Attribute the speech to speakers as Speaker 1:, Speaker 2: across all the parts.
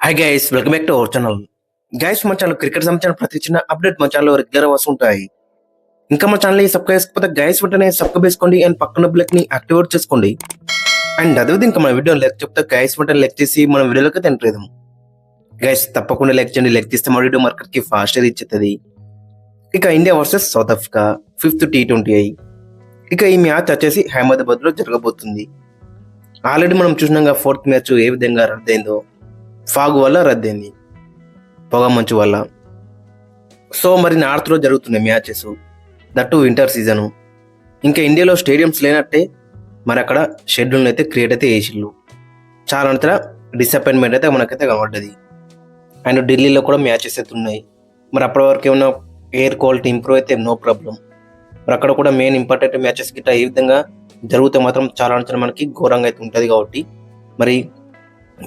Speaker 1: Hi guys, welcome back to our channel. Guys, మన channel cricket సంబంధించిన ప్రతి చిన్న అప్డేట్ మన ఛానల్ రెగ్యులర్ వస్తుంటాయి. ఇంకా మన ఛానల్ సబ్స్క్రైబ్ చేసుకోకపోతే గైస్ వెంటనే సబ్స్క్రైబ్ చేసుకోండి అండ్ పక్కన బెల్ ని యాక్టివేట్ చేసుకోండి. అండ్ అదేవిధంగా ఇంకా మన వీడియో లైక్ చెప్తే గైస్ వెంటనే లైక్ చేసి మన వీడియోలోకి తింటలేదు. గైస్ తప్పకుండా లైక్ చేయండి. లైక్ చేస్తే మన వీడియో మార్కెట్ కి ఫాస్ట్ ఇచ్చేస్తుంది. ఇక India versus south Africa 5th T20I. ఇక ఈ మ్యాచ్ వచ్చేసి హైదరాబాద్ లో జరగబోతుంది. ఆల్రెడీ మనం చూసినాక 4th మ్యాచ్ ఏ విధంగా రద్దయిందో. ఫాగ్ వల్ల రద్దయింది, పొగ మంచు వల్ల. సో మరి నార్త్లో జరుగుతున్నాయి మ్యాచెస్, దట్టు వింటర్ సీజను. ఇంకా ఇండియాలో స్టేడియంస్ లేనట్టే మరి అక్కడ షెడ్యూల్ అయితే క్రియేట్ అయితే చేసిళ్ళు. చాలా అంతా డిసప్పాయింట్మెంట్ అయితే మనకైతే కనబడ్డది. అండ్ ఢిల్లీలో కూడా మ్యాచెస్ అయితే ఉన్నాయి. మరి అప్పటి వరకు ఏమన్నా ఎయిర్ క్వాలిటీ ఇంప్రూవ్ అయితే నో ప్రాబ్లం. మరి అక్కడ కూడా మెయిన్ ఇంపార్టెంట్ మ్యాచెస్ గిట్ట ఏ విధంగా జరిగితే మాత్రం చాలా అంతా మనకి ఘోరంగా అయితే ఉంటుంది. కాబట్టి మరి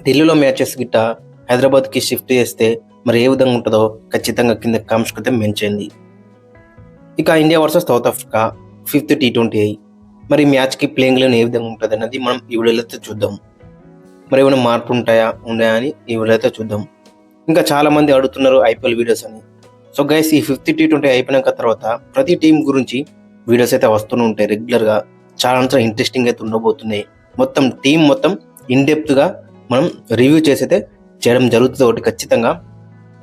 Speaker 1: ఢిల్లీలో మ్యాచెస్ గిట్ట హైదరాబాద్కి షిఫ్ట్ చేస్తే మరి ఏ విధంగా ఉంటుందో ఖచ్చితంగా కింద కామెంట్స్ అయితే మెన్షన్. ఇక India versus south Africa 5th T20I. మరి మ్యాచ్కి ప్లేయింగ్ లైన్ ఏ విధంగా ఉంటుంది అన్నది మనం ఈ వీడియోలో అయితే చూద్దాం. మరి ఏమైనా మార్పు ఉన్నాయా అని ఈ వీడియో అయితే చూద్దాం. ఇంకా చాలా మంది అడుగుతున్నారు ఐపీఎల్ వీడియోస్ అని. సో గైస్, ఈ 5th T20I అయిపోయినాక తర్వాత ప్రతి టీం గురించి వీడియోస్ అయితే వస్తూనే ఉంటాయి రెగ్యులర్గా. చాలా ఇంట్రెస్టింగ్ అయితే ఉండబోతున్నాయి. మొత్తం టీం మొత్తం ఇన్డెప్త్గా మనం రివ్యూ చేసి అయితే చేయడం జరుగుతుంది. ఒకటి ఖచ్చితంగా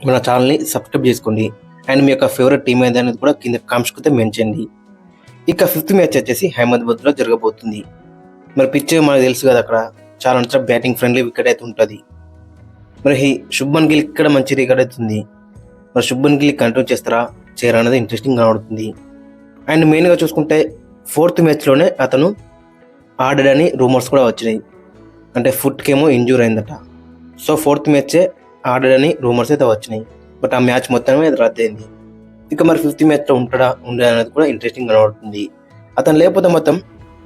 Speaker 1: మన ఛానల్ని సబ్స్క్రైబ్ చేసుకోండి. అండ్ మీ యొక్క ఫేవరెట్ టీం ఏది అనేది కూడా కింద కామెంట్స్ అయితే మెన్షన్ చేయండి. ఇక 5th మ్యాచ్ వచ్చేసి హైదరాబాద్లో జరగబోతుంది. మరి పిచ్ మనకు తెలుసు కదా, అక్కడ చాలా బ్యాటింగ్ ఫ్రెండ్లీ వికెట్ అయితే ఉంటుంది. మరి శుభ్మన్ గిల్ ఇక్కడ మంచి రికార్డ్ అవుతుంది. మరి శుభ్మన్ గిల్ కంటిన్యూ చేస్తారా చేయరా అనేది ఇంట్రెస్టింగ్ కనబడుతుంది. అండ్ మెయిన్గా చూసుకుంటే 4th మ్యాచ్లోనే అతను ఆడాడని రూమర్స్ కూడా వచ్చినాయి. అంటే ఫుట్కేమో ఇంజూర్ అయిందట. సో 4th మ్యాచే ఆడాడని రూమర్స్ అయితే వచ్చినాయి. బట్ ఆ మ్యాచ్ మొత్తమే రద్దయింది. ఇక మరి 5th మ్యాచ్లో ఉండడా అనేది కూడా ఇంట్రెస్టింగ్ కనబడుతుంది. అతను లేకపోతే మొత్తం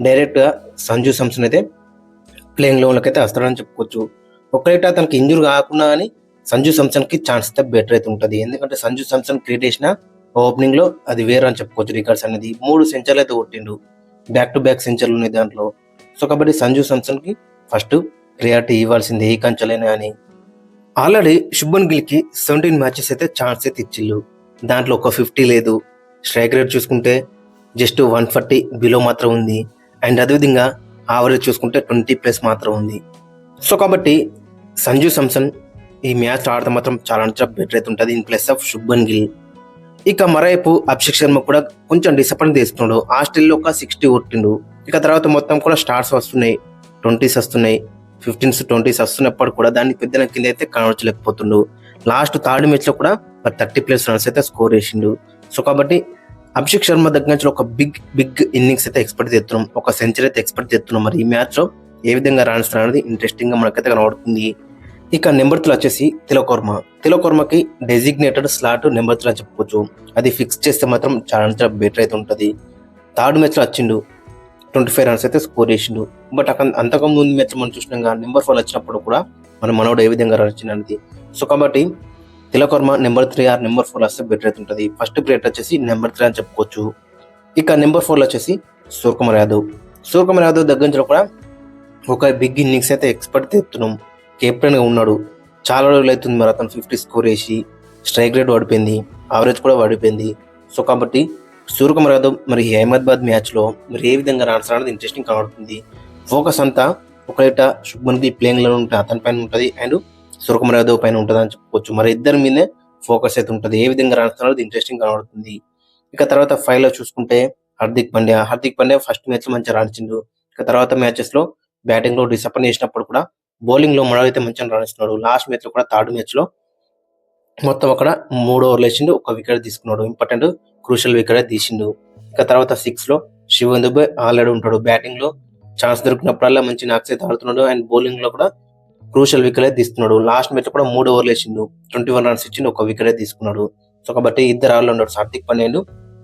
Speaker 1: డైరెక్ట్గా సంజు శాంసన్ అయితే ప్లేయింగ్ లెవెన్లోకి అయితే వస్తాడని చెప్పుకోవచ్చు. ఒకరైతే అతనికి ఇంజూర్ కాకుండా కానీ సంజు శాంసన్కి ఛాన్స్ అయితే బెటర్ అయితే ఉంటుంది. ఎందుకంటే సంజు శాంసన్ క్రియేట్ చేసిన ఓపెనింగ్లో అది వేరే అని చెప్పుకోవచ్చు. రికార్డ్స్ అనేది 3 సెంచర్లు అయితే కొట్టిండు. బ్యాక్ టు బ్యాక్ సెంచర్లు ఉన్నాయి దాంట్లో. సో కాబట్టి సంజు శాంసన్కి ఫస్ట్ ప్రియారిటీ ఇవ్వాల్సింది ఏ కంచెలైనా అని. ఆల్రెడీ శుభ్మన్ గిల్కి 17 మ్యాచెస్ అయితే ఛాన్స్ అయితే ఇచ్చిళ్ళు. దాంట్లో ఒక 50 లేదు. స్ట్రైక్ రేట్ చూసుకుంటే జస్ట్ 140 బిలో మాత్రం ఉంది. అండ్ అదేవిధంగా యావరేజ్ చూసుకుంటే 20+ మాత్రం ఉంది. సో కాబట్టి సంజు శాంసన్ ఈ మ్యాచ్ ఆడితే మాత్రం చాలా బెటర్ అయితే ఉంటుంది in place of Shubman Gill. ఇక మరోవైపు అభిషేక్ శర్మ కూడా కొంచెం డిసప్పాయింట్ చేస్తున్నాడు. ఆస్ట్రేలియాలో ఒక 60 కొట్టిండు. ఇక తర్వాత మొత్తం కూడా స్టార్ట్స్ వస్తున్నాయి, 20s వస్తున్నాయి, 15s 20s వస్తున్నప్పుడు కూడా దాన్ని పెద్ద కింద అయితే కానవచ్చలేకపోతుండు. లాస్ట్ 3rd మ్యాచ్లో కూడా 30+ రన్స్ అయితే స్కోర్ చేసిండు. సో కాబట్టి అభిషేక్ శర్మ దగ్గర నుంచి ఒక బిగ్ ఇన్నింగ్స్ అయితే ఎక్స్పెక్ట్ చేస్తున్నాం, ఒక సెంచరీ అయితే ఎక్స్పెక్ట్ చేస్తున్నాం. మరి ఈ మ్యాచ్లో ఏ విధంగా రాణిస్తున్నారు అనేది ఇంట్రెస్టింగ్గా మనకైతే కనబడుతుంది. ఇక నెంబర్ 3 వచ్చేసి తిలక్ వర్మకి డెసిగ్నేటెడ్ స్లాట్ నెంబర్ 3 అని చెప్పుకోవచ్చు. అది ఫిక్స్ చేస్తే మాత్రం చాలా బెటర్ అయితే ఉంటుంది. 3rd మ్యాచ్లో వచ్చిండు, 25 రన్స్ అయితే స్కోర్ చేసిండు. బట్ అంతకుముందు మ్యాచ్ మనం చూసినాం నెంబర్ 4 వచ్చినప్పుడు కూడా మనోడు ఏ విధంగా రన్ వచ్చింది. సో కాబట్టి Tilak Varma number 3 or number 4 వస్తే బెటర్ అయితే ఉంటుంది. ఫస్ట్ ప్లేట్ వచ్చేసి నెంబర్ 3 అని చెప్పుకోవచ్చు. ఇక నెంబర్ 4 వచ్చేసి సూర్యకుమార్ యాదవ్ దగ్గర నుంచి కూడా ఒక బిగ్ ఇన్నింగ్స్ అయితే ఎక్స్పెక్ట్ చేస్తున్నాం. కెప్టెన్గా ఉన్నాడు, చాలా రోజులు అవుతుంది. మరి అతను 50 స్కోర్ చేసి స్ట్రైక్ రేట్ పడిపోయింది, యావరేజ్ కూడా పడిపోయింది. సో కాబట్టి సూర్యకుమార్ యాదవ్ మరి అహ్మదాబాద్ మ్యాచ్లో మరి ఏ విధంగా రాణిస్తారు అనేది ఇంట్రెస్టింగ్ కనబడుతుంది. ఫోకస్ అంతా ఒకట శుభ్మన్ గిల్ ప్లేయింగ్లో ఉంటే అతని పైన ఉంటుంది, అండ్ సూర్యకుమార్ యాదవ్ పైన ఉంటుంది అని చెప్పుకోవచ్చు. మరి ఇద్దరి మీదే ఫోకస్ అయితే ఉంటుంది. ఏ విధంగా రాణిస్తారు అనేది ఇంట్రెస్టింగ్ కనబడుతుంది. ఇక తర్వాత 5లో చూసుకుంటే హార్దిక్ పాండ్యా ఫస్ట్ మ్యాచ్లో మంచిగా రాణించిండు. ఇక తర్వాత మ్యాచెస్లో బ్యాటింగ్లో డిసప్పాయింట్ చేసినప్పుడు కూడా బౌలింగ్లో మనోడైతే మంచిగా రాణిస్తున్నాడు. లాస్ట్ మ్యాచ్లో కూడా 3rd మ్యాచ్లో మొత్తం అక్కడ 3 ఓవర్లు వేసిండు, ఒక వికెట్ తీసుకున్నాడు. ఇంపార్టెంట్ క్రూషియల్ వికెట్ తీసిండు. ఇక తర్వాత 6లో శివన్ దుబే ఆల్రెడీ ఉంటాడు. బ్యాటింగ్లో ఛాన్స్ దొరికినప్పుడల్లా మంచి నాక్స్ అయితే ఆడుతున్నాడు. అండ్ బౌలింగ్లో కూడా క్రూషియల్ వికెట్ తీస్తున్నాడు. లాస్ట్ మ్యాచ్ కూడా 3 ఓవర్లు వేసిండు, 21 రన్స్ ఇచ్చిండు, ఒక వికెట్ తీసుకున్నాడు. సో కాబట్టి ఇద్దరు ఆల్రౌండర్స్ హార్దిక్ పాండ్యా అండ్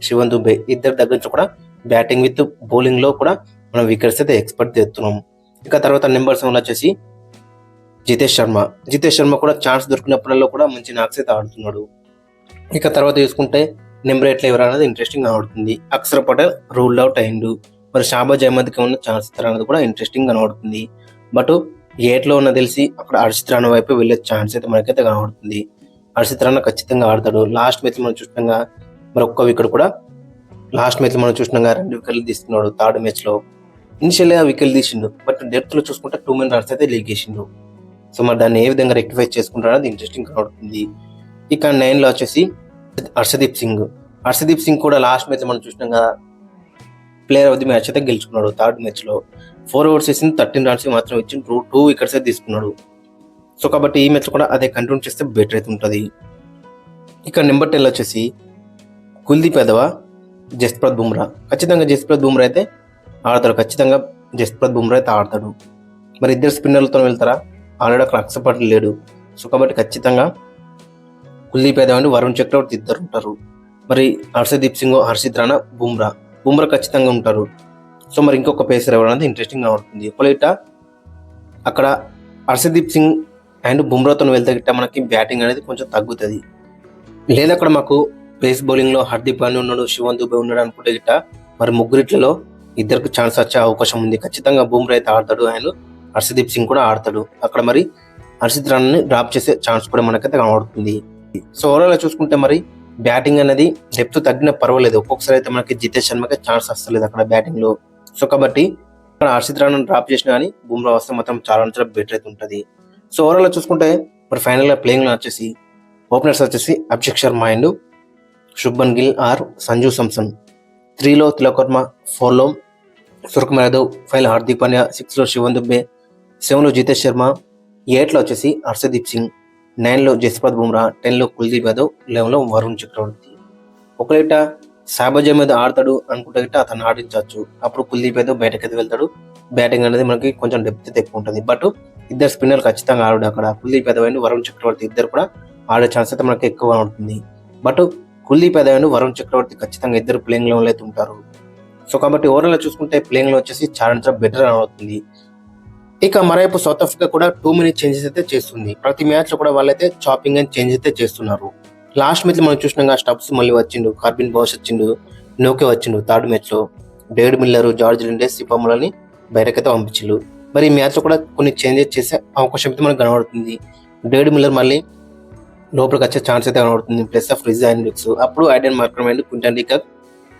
Speaker 1: శివన్ దుబే ఇద్దరు దగ్గర నుంచి కూడా బ్యాటింగ్ విత్ బౌలింగ్లో కూడా మనం వికెట్స్ అయితే ఎక్స్పెక్ట్ చేస్తున్నాం. ఇక తర్వాత నెంబర్ 7 వచ్చేసి జితేష్ శర్మ కూడా ఛాన్స్ దొరికినప్పుడల్లా కూడా మంచి నాక్స్ అయితే ఆడుతున్నాడు. ఇక తర్వాత చూసుకుంటే నెంబర్ 8లో ఎవరు అనేది ఇంట్రెస్టింగ్ కనబడుతుంది. అక్షర్ పటేల్ రూల్డ్ అవుట్ అయిండు. మరి షాబాజ్ అహ్మద్కి ఉన్న ఛాన్స్ ఇస్తారు అనేది కూడా ఇంట్రెస్టింగ్ కనబడుతుంది. బట్ ఏట్లో ఉన్న తెలిసి అక్కడ హర్షిత్ రాణా వైపు వెళ్ళే ఛాన్స్ అయితే మనకైతే కనబడుతుంది. హర్షిత్ రాణా ఖచ్చితంగా ఆడతాడు. లాస్ట్ మ్యాచ్ మనం చూసినాగా మరి ఒక్క వికెట్ కూడా లాస్ట్ మ్యాచ్ మనం చూసినాగా 2 వికెట్లు తీసుకున్నాడు. థర్డ్ మ్యాచ్ లో ఇనిషియల్ గా వికెట్ తీసిండు, బట్ డెప్త్ లో చూసుకుంటే 2 మెన్ రన్స్ అయితే లీక్ చేసిండు. సో మరి దాన్ని ఏ విధంగా రెక్టిఫై చేసుకుంటాడో అది ఇంట్రెస్టింగ్ కనబడుతుంది. ఇక 9 లో వచ్చేసి హర్షదీప్ సింగ్ కూడా లాస్ట్ మ్యాచ్ మనం చూసినాగా ప్లేయర్ ఆఫ్ ది మ్యాచ్ అయితే గెలుచుకున్నాడు. థర్డ్ మ్యాచ్ లో 4 ఓవర్స్ వేసింది, 13 రన్స్ మాత్రం ఇచ్చి 2 వికెట్స్ అయితే తీసుకున్నాడు. సో కాబట్టి ఈ మ్యాచ్ కూడా అదే కంటిన్యూ చేస్తే బెటర్ అయితే ఉంటుంది. ఇక నెంబర్ 10 వచ్చేసి కుల్దీప్ యాదవ్, జస్ప్రీత్ బుమ్రా. ఖచ్చితంగా జస్ప్రీత్ బుమ్రా అయితే ఆడతాడు. మరి ఇద్దరు స్పిన్నర్లతో వెళ్తారా? ఆల్రెడీ అక్కడ అక్సపట్ లేడు. సో కాబట్టి ఖచ్చితంగా కుల్దీప్ యాదవ్ అండ్ వరుణ్ చక్రవర్తి ఇద్దరు ఉంటారు. మరి హర్షదీప్ సింగ్, హర్షిత్ రాణా, బుమ్రా ఖచ్చితంగా ఉంటారు. సో మరి ఇంకొక పేసర్ ఎవరనేది ఇంట్రెస్టింగ్ గా ఉంటుంది. ఒకవేళ అక్కడ హర్షదీప్ సింగ్ అండ్ బుమ్రాతో వెళ్తే గిట్ట మనకి బ్యాటింగ్ అనేది కొంచెం తగ్గుతుంది. లేదా అక్కడ మాకు పేస్ బౌలింగ్ లో హార్దిక్ పాండ్యా ఉన్నాడు, శివన్ దుబే ఉన్నాడు అనుకుంటే గిట్ట మరి ముగ్గురిట్లలో ఇద్దరికి ఛాన్స్ వచ్చే అవకాశం ఉంది. ఖచ్చితంగా బుమ్రా అయితే ఆడతాడు అండ్ హర్షదీప్ సింగ్ కూడా ఆడతాడు. అక్కడ మరి హర్షిత్ రాణాని డ్రాప్ చేసే ఛాన్స్ కూడా మనకైతే కనబడుతుంది. సో ఓవరాల్ చూసుకుంటే మరి బ్యాటింగ్ అనేది డెప్త్ తగ్గినా పర్వాలేదు. ఒక్కొక్కసారి అయితే మనకి జితేష్ శర్మకి ఛాన్స్ వస్తలేదు అక్కడ బ్యాటింగ్ లో. సో కాబట్టి అక్కడ హర్షిత్ రాణాని డ్రాప్ చేసినా కానీ బుమ్రా వస్తే మాత్రం చాలా బెటర్ అయితే ఉంటుంది. సో ఓవరాల్ చూసుకుంటే మరి ఫైనల్ గా ప్లేయింగ్ లో వచ్చేసి ఓపెనర్స్ వచ్చేసి అభిషేక్ శర్మ అండ్ శుభ్మన్ గిల్ ఆర్ సంజు శాంసన్. 3 లో తిలక్ వర్మ, 4 లో సూర్యకుమార్ యాదవ్, 5 లో హార్దిక్ పాండ్యా, 6 లో శివన్ దుబే, 7 లో జితేష్ శర్మ, 8 లో వచ్చేసి హర్షదీప్ సింగ్, 9 లో జస్ప్రీత్ బుమ్రా, 10 లో కుల్దీప్ యాదవ్, 11 లో వరుణ్ చక్రవర్తి. ఒకవేళ సాబజా మీద ఆడతాడు అనుకుంటే అతను ఆడించవచ్చు. అప్పుడు కుల్దీప్ యాదవ్ బయటకైతే వెళ్తాడు. బ్యాటింగ్ అనేది మనకి కొంచెం డెప్త్ ఎక్కువ ఉంటుంది. బట్ ఇద్దరు స్పిన్నర్ ఖచ్చితంగా ఆడు. అక్కడ కుల్దీప్ యాదవ్ అండ్ వరుణ్ చక్రవర్తి ఇద్దరు కూడా ఆడే ఛాన్స్ అయితే మనకి ఎక్కువగా ఉంటుంది. బట్ కుల్దీప్ యాదవ్ అండ్ వరుణ్ చక్రవర్తి ఖచ్చితంగా ఇద్దరు ప్లేయింగ్ లో అయితే ఉంటారు. సో కాబట్టి ఓవరాల్ చూసుకుంటే ప్లేయింగ్ లో వచ్చేసి చాలా బెటర్ అవుతుంది. ఇక మరోవైపు సౌత్ ఆఫ్రికా కూడా 2 మినిట్ చేంజెస్ అయితే చేస్తుంది. ప్రతి మ్యాచ్ లో కూడా వాళ్ళైతే చాపింగ్ అండ్ చేంజ్ అయితే చేస్తున్నారు. లాస్ట్ మ్యాచ్ లో మనం చూసినాగా స్టబ్స్ మళ్ళీ వచ్చిండు, కార్బిన్ బాస్ వచ్చిండు, నోకే వచ్చిండు. థర్డ్ మ్యాచ్ లో డేవిడ్ మిల్లర్, జార్జ్ లిండేస్, సిపములని బయటకైతే పంపించారు. మరి ఈ మ్యాచ్ లో కూడా కొన్ని చేంజెస్ చేసే అవకాశం అయితే మనకు కనబడుతుంది. డేవిడ్ మిల్లర్ మళ్ళీ లోపలికి వచ్చే ఛాన్స్ అయితే కనబడుతుంది. Plus of Riz and Wicks. అప్పుడు Aiden Markram and Quinton de Kock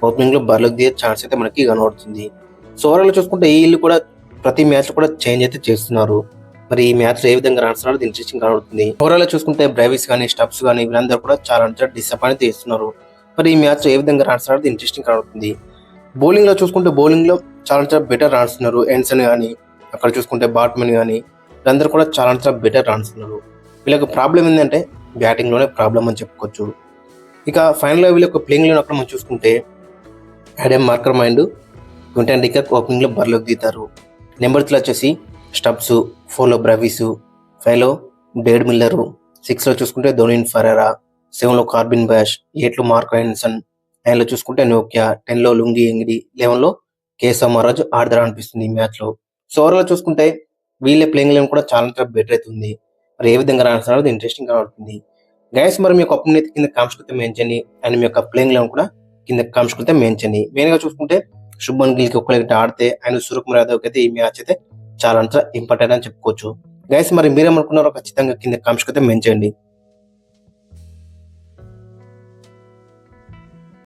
Speaker 1: opening లో బర్లకు దిగే ఛాన్స్ అయితే మనకి కనబడుతుంది. సో ఓవరాల్ చూసుకుంటే ఈ ఇల్లు కూడా ప్రతి మ్యాచ్ లో కూడా చేంజ్ అయితే చేస్తున్నారు. మరి ఈ మ్యాచ్ లో ఏ విధంగా రన్స్ రావడం ఇంట్రెస్టింగ్ కనబడుతుంది. ఓవరాల్ చూసుకుంటే బ్రైవిస్ కానీ స్టబ్స్ కానీ వీళ్ళందరూ కూడా చాలా డిసప్పాయింట్ చేస్తున్నారు. మరి ఈ మ్యాచ్ లో ఏ విధంగా రన్స్ రావడం ఇంట్రెస్టింగ్ కనబడుతుంది. బౌలింగ్ లో చూసుకుంటే బౌలింగ్ లో చాలా బెటర్ రాణిస్తున్నారు. ఎన్సన్ కానీ అక్కడ చూసుకుంటే బాట్మెన్ కానీ వీళ్ళందరూ కూడా చాలా బెటర్ రాణిస్తున్నారు. వీళ్ళకి ప్రాబ్లం ఏంటంటే బ్యాటింగ్ లోనే ప్రాబ్లం అని చెప్పుకోవచ్చు. ఇక ఫైనల్ గా వీళ్ళకి ప్లేయింగ్ లో అక్కడ మనం చూసుకుంటే Aiden Markram, Quinton de Kock opening లో బరిలోకి దిగుతారు. నెంబర్ 3 వచ్చేసి స్టబ్స్, 4 లో బ్రవీస్, 5 లో డేవిడ్ మిల్లర్, 6 లో చూసుకుంటే ధోనిన్ ఫెరెరా, 7 లో కార్బిన్ బాష్, 8 లో మార్క్ హెన్సన్, 9 లో చూసుకుంటే నోకియా, 10 లో లుంగి ఎంగిడి, 11 లో కేశవ్ మహారాజ్ ఆడతారు అనిపిస్తుంది ఈ మ్యాచ్ లో. సో ఓవరాల్ చూసుకుంటే వీళ్ళ ప్లేయింగ్ లైన్ కూడా చాలా బెటర్ అవుతుంది. మరి ఏ విధంగా రాణిస్తున్నారు ఇంట్రెస్టింగ్ గా ఉంటుంది. గైస్ మరి మీ యొక్క ఒపీనియన్ అయితే కింద కామెంట్స్ అయితే మెన్షన్ చేయండి. అండ్ మీ యొక్క ప్లేయింగ్ లైన్ కూడా కింద కామెంట్స్ అయితే మెన్షన్ చేయండి. మెయిన్ గా చూసుకుంటే శుభ్మన్ గిల్ కి ఒక్కరికి ఆడితే అండ్ సూర్యకుమార్ యాదవ్ అయితే ఈ మ్యాచ్ అయితే చాలా ఇంపార్టెంట్ అని చెప్పుకోవచ్చు. గైస్ మరి మీరేమనుకున్నారో ఖచ్చితంగా కింద కామెంట్స్ అయితే మెన్షన్ చేయండి.